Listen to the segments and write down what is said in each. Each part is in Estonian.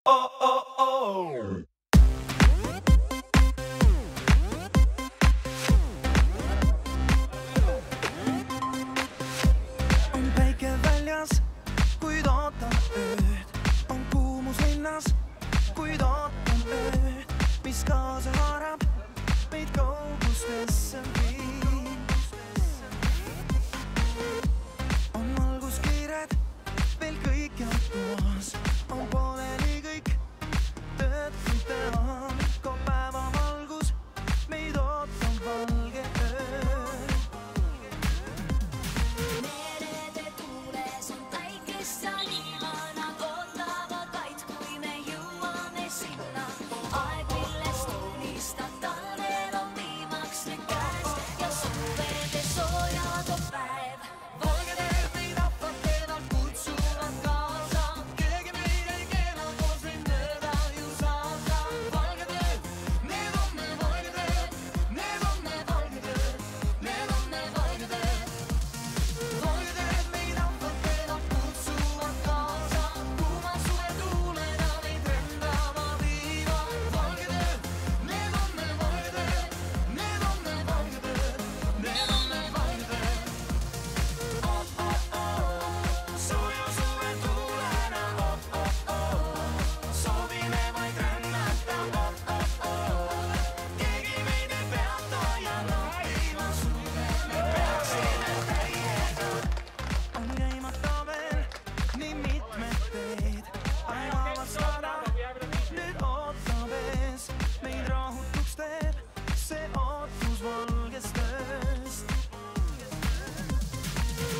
On päike väljas, kuid ootan ööd. On kuumus linnas, kuid ootan ööd, mis kaasa haarab meid kaugustesse viib. On valguskiired veel kõikjal toas, on pooleli kõik töötud teha. Ko päeva valgus meid ootab valge öö. Merede tuules on päikest ja liiva, nad ootavad vaid, kui me jõuame sinna. Aeg, millest unistad, talvel on viimaks nüüd käes ja suvede sooja toob päev. Valged ööd meid ahvatlevad, kutsuvad kaasa, keegi meid ei keela koos meid mööda ju saada. Valged ööd, need on me valged ööd, need on me valged ööd, need on me valged ööd. Valged ööd meid ahvatlevad, kutsuvad kaasa, kuuma suve tuulena meid rändama viivad. Valged ööd, need on me valged ööd, need on me valged ööd, need on me valged ööd. Sooja suve tuulena, soovime vaid rännata. Keegi meid ei peata ja naudima suve me peaksime täiega. On käimata veel nii mitmed teed, aimavad sada nüüd ootab ees. Meid rahutuks teeb see ootus valgest ööst.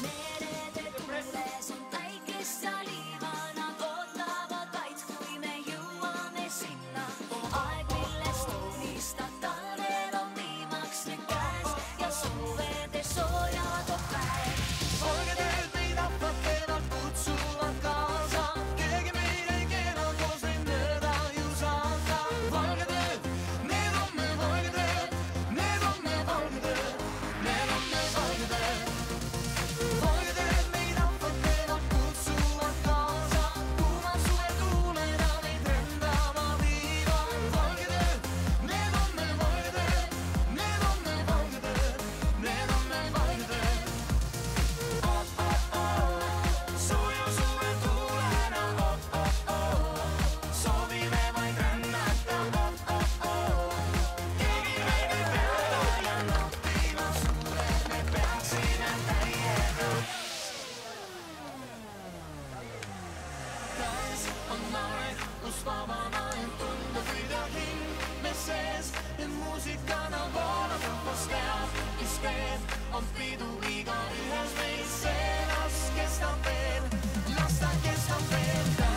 Merede tuules on päikest ja liiva, nad ootavad vaid, kui me jõuame sinna. Aeg, millest unistad, talvel on viimaks nüüd käes ja suvede sooja toob päev. Valged ööd meid ahvatlevad, kutsuvad kaasa, keegi meid ei keela koos meid mööda ju saada. Valged ööd, need on me valged ööd, need on me valged ööd, need on me valged ööd. Valged ööd meid ahvatlevad, kutsuvad kaasa, kuuma suve tuulena meid rändama viivad. Valged ööd, need on me valged ööd, need on me valged ööd, need on me valged ööd. Sooja suve tuulena, soovime vaid rännata. Keegi meid ei peata ja naudima suve me peaksime täiega. Käes on aeg, kus vabana end tunda võida hing me sees ja muusikana voolab rahvas teab, mis teeb, on pidu igaühes meis. See las kestab veel, las ta kestab veel.